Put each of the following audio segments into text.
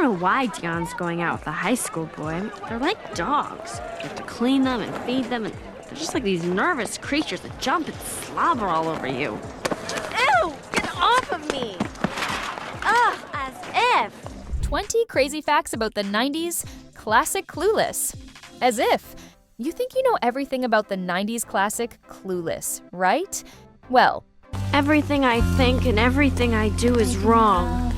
know why Dion's going out with a high school boy. They're like dogs. You have to clean them and feed them, and they're just like these nervous creatures that jump and slobber all over you. Ew! Get off of me! Ugh, as if. 20 crazy facts about the 90s classic Clueless. As if. You think you know everything about the 90s classic Clueless, right? Well, Everything I think and everything I do is wrong.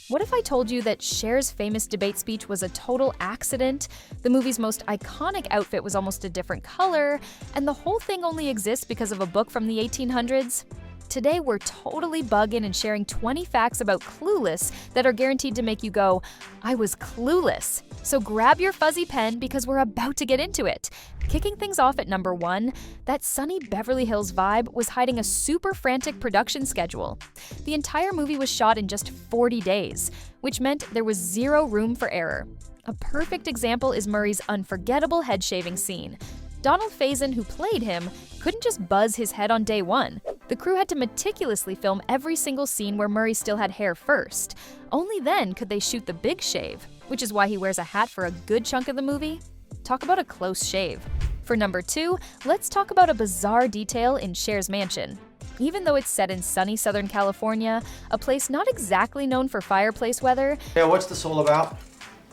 what if I told you that Cher's famous debate speech was a total accident, the movie's most iconic outfit was almost a different color, and the whole thing only exists because of a book from the 1800s? Today, we're totally bugging and sharing 20 facts about Clueless that are guaranteed to make you go, I was clueless. So grab your fuzzy pen because we're about to get into it. Kicking things off at number 1, that sunny Beverly Hills vibe was hiding a super frantic production schedule. The entire movie was shot in just 40 days, which meant there was zero room for error. A perfect example is Murray's unforgettable head shaving scene. Donald Faison, who played him, couldn't just buzz his head on day 1. The crew had to meticulously film every single scene where Murray still had hair first. Only then could they shoot the big shave, which is why he wears a hat for a good chunk of the movie. Talk about a close shave. For number 2, let's talk about a bizarre detail in Cher's mansion. Even though it's set in sunny Southern California, a place not exactly known for fireplace weather, Yeah, what's this all about?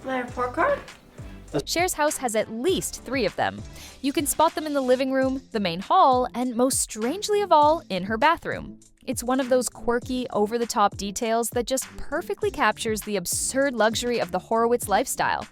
My report card? Cher's house has at least 3 of them. You can spot them in the living room, the main hall, and most strangely of all, in her bathroom. It's one of those quirky, over-the-top details that just perfectly captures the absurd luxury of the Horowitz lifestyle.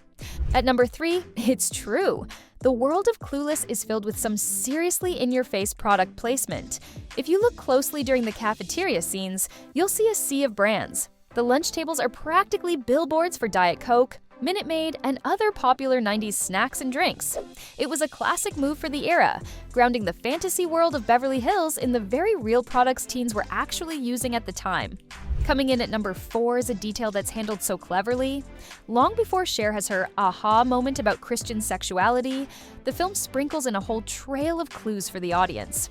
At number 3, it's true. The world of Clueless is filled with some seriously in-your-face product placement. If you look closely during the cafeteria scenes, you'll see a sea of brands. The lunch tables are practically billboards for Diet Coke, Minute Maid, and other popular 90s snacks and drinks. It was a classic move for the era, grounding the fantasy world of Beverly Hills in the very real products teens were actually using at the time. Coming in at number 4 is a detail that's handled so cleverly. Long before Cher has her aha moment about Christian sexuality, the film sprinkles in a whole trail of clues for the audience.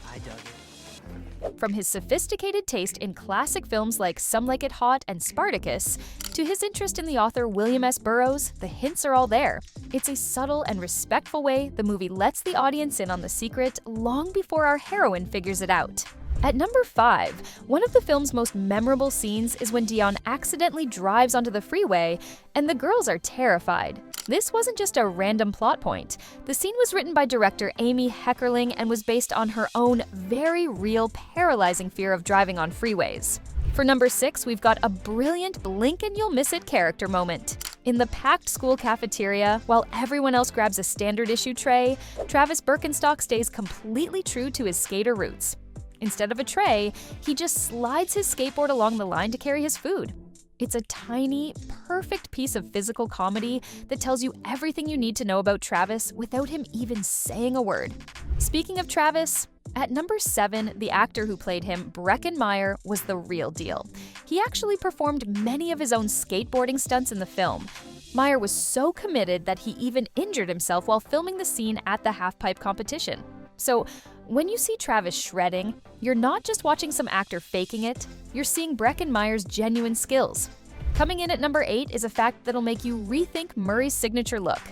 I dug it. From his sophisticated taste in classic films like Some Like It Hot and Spartacus, to his interest in the author William S. Burroughs, the hints are all there. It's a subtle and respectful way the movie lets the audience in on the secret long before our heroine figures it out. At number 5, one of the film's most memorable scenes is when Dion accidentally drives onto the freeway and the girls are terrified. This wasn't just a random plot point. The scene was written by director Amy Heckerling and was based on her own very real, paralyzing fear of driving on freeways. For number 6, we've got a brilliant blink and you'll miss it character moment. In the packed school cafeteria, while everyone else grabs a standard issue tray, Travis Birkenstock stays completely true to his skater roots. Instead of a tray, he just slides his skateboard along the line to carry his food. It's a tiny, perfect piece of physical comedy that tells you everything you need to know about Travis without him even saying a word. Speaking of Travis, at number 7, the actor who played him, Breckin Meyer, was the real deal. He actually performed many of his own skateboarding stunts in the film. Meyer was so committed that he even injured himself while filming the scene at the halfpipe competition. So, when you see Travis shredding, you're not just watching some actor faking it, you're seeing Breckin Meyer's genuine skills. Coming in at number 8 is a fact that'll make you rethink Murray's signature look.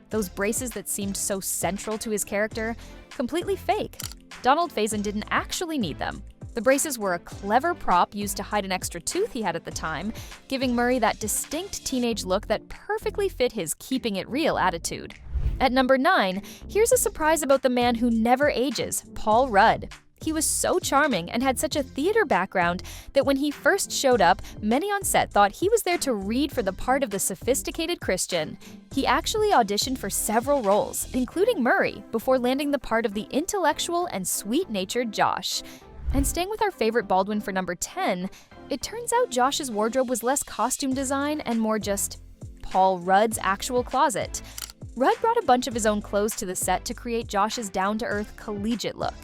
Those braces that seemed so central to his character, completely fake. Donald Faison didn't actually need them. The braces were a clever prop used to hide an extra tooth he had at the time, giving Murray that distinct teenage look that perfectly fit his keeping it real attitude. At number 9, here's a surprise about the man who never ages, Paul Rudd. He was so charming and had such a theater background that when he first showed up, many on set thought he was there to read for the part of the sophisticated Christian. He actually auditioned for several roles, including Murray, before landing the part of the intellectual and sweet-natured Josh. And staying with our favorite Baldwin for number 10, it turns out Josh's wardrobe was less costume design and more just Paul Rudd's actual closet. Rudd brought a bunch of his own clothes to the set to create Josh's down-to-earth collegiate look.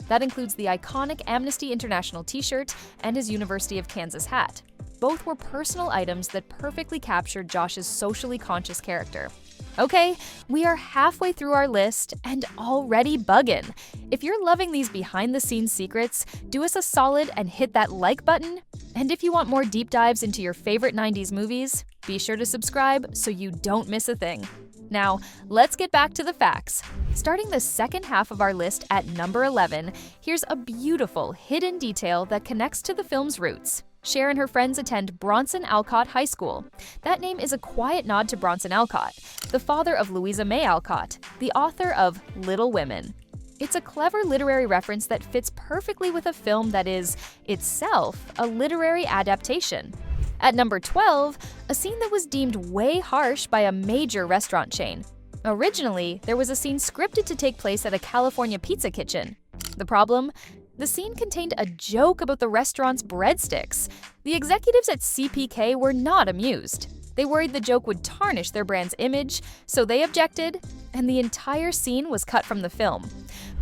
That includes the iconic Amnesty International t-shirt and his University of Kansas hat. both were personal items that perfectly captured Josh's socially conscious character. Okay, we are halfway through our list and already buggin'. If you're loving these behind-the-scenes secrets, do us a solid and hit that like button. And if you want more deep dives into your favorite 90s movies, be sure to subscribe so you don't miss a thing. Now, let's get back to the facts. Starting the second half of our list at number 11, here's a beautiful hidden detail that connects to the film's roots. Cher and her friends attend Bronson Alcott High School. That name is a quiet nod to Bronson Alcott, the father of Louisa May Alcott, the author of Little Women. It's a clever literary reference that fits perfectly with a film that is, itself, a literary adaptation. At number 12, a scene that was deemed way harsh by a major restaurant chain. Originally, there was a scene scripted to take place at a California pizza kitchen. The problem? The scene contained a joke about the restaurant's breadsticks. The executives at CPK were not amused. They worried the joke would tarnish their brand's image, so they objected, and the entire scene was cut from the film.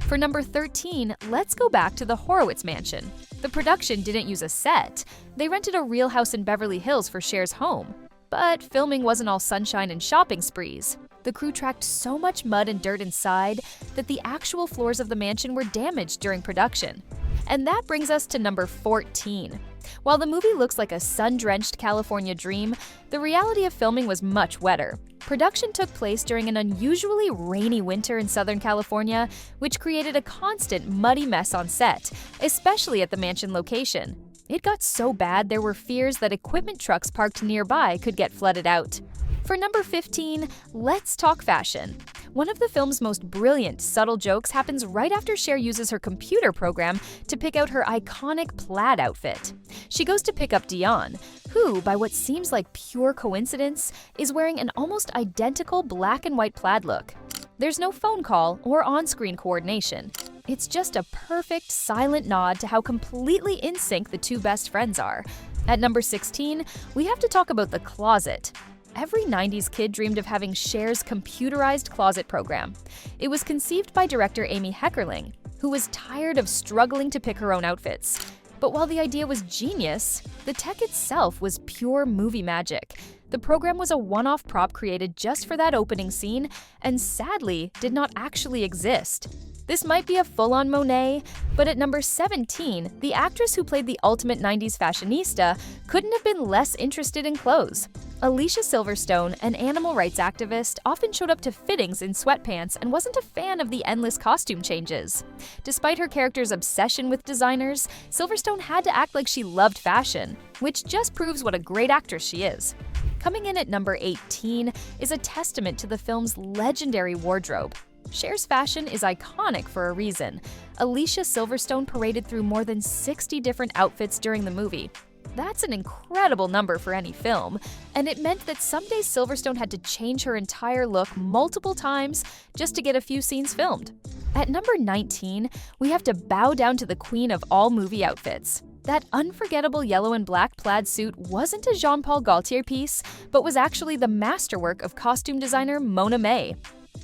For number 13, let's go back to the Horowitz mansion. The production didn't use a set. They rented a real house in Beverly Hills for Cher's home. But filming wasn't all sunshine and shopping sprees. The crew tracked so much mud and dirt inside that the actual floors of the mansion were damaged during production. And that brings us to number 14. While the movie looks like a sun-drenched California dream, the reality of filming was much wetter. Production took place during an unusually rainy winter in Southern California, which created a constant muddy mess on set, especially at the mansion location. It got so bad there were fears that equipment trucks parked nearby could get flooded out. For number 15, let's talk fashion. One of the film's most brilliant, subtle jokes happens right after Cher uses her computer program to pick out her iconic plaid outfit. She goes to pick up Dion, who, by what seems like pure coincidence, is wearing an almost identical black and white plaid look. There's no phone call or on-screen coordination. It's just a perfect, silent nod to how completely in sync the two best friends are. At number 16, we have to talk about the closet. Every 90s kid dreamed of having Cher's computerized closet program. It was conceived by director Amy Heckerling, who was tired of struggling to pick her own outfits. But while the idea was genius, the tech itself was pure movie magic. The program was a one-off prop created just for that opening scene, and sadly, did not actually exist. This might be a full-on Monet, but at number 17, the actress who played the ultimate 90s fashionista couldn't have been less interested in clothes. Alicia Silverstone, an animal rights activist, often showed up to fittings in sweatpants and wasn't a fan of the endless costume changes. Despite her character's obsession with designers, Silverstone had to act like she loved fashion, which just proves what a great actress she is. Coming in at number 18 is a testament to the film's legendary wardrobe. Cher's fashion is iconic for a reason. Alicia Silverstone paraded through more than 60 different outfits during the movie. That's an incredible number for any film, and it meant that some days Silverstone had to change her entire look multiple times just to get a few scenes filmed. At number 19, we have to bow down to the queen of all movie outfits. That unforgettable yellow and black plaid suit wasn't a Jean-Paul Gaultier piece, but was actually the masterwork of costume designer Mona May.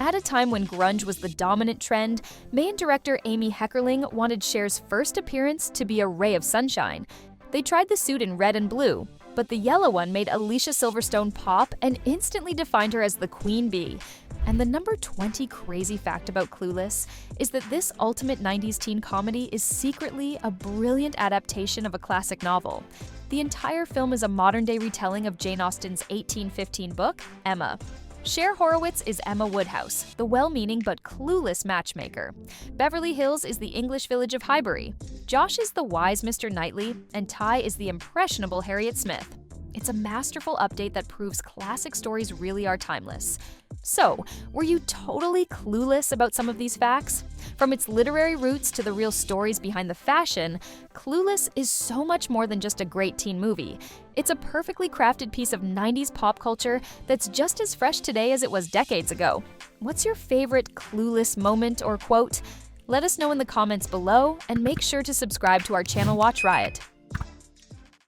At a time when grunge was the dominant trend, May and director Amy Heckerling wanted Cher's first appearance to be a ray of sunshine. They tried the suit in red and blue, but the yellow one made Alicia Silverstone pop and instantly defined her as the queen bee. And the number 20 crazy fact about Clueless is that this ultimate 90s teen comedy is secretly a brilliant adaptation of a classic novel. The entire film is a modern-day retelling of Jane Austen's 1815 book, Emma. Cher Horowitz is Emma Woodhouse, the well-meaning but clueless matchmaker. Beverly Hills is the English village of Highbury. Josh is the wise Mr. Knightley, and Ty is the impressionable Harriet Smith. It's a masterful update that proves classic stories really are timeless. So, were you totally clueless about some of these facts? From its literary roots to the real stories behind the fashion, Clueless is so much more than just a great teen movie. It's a perfectly crafted piece of 90s pop culture that's just as fresh today as it was decades ago. What's your favorite Clueless moment or quote? Let us know in the comments below, and make sure to subscribe to our channel Watch Riot.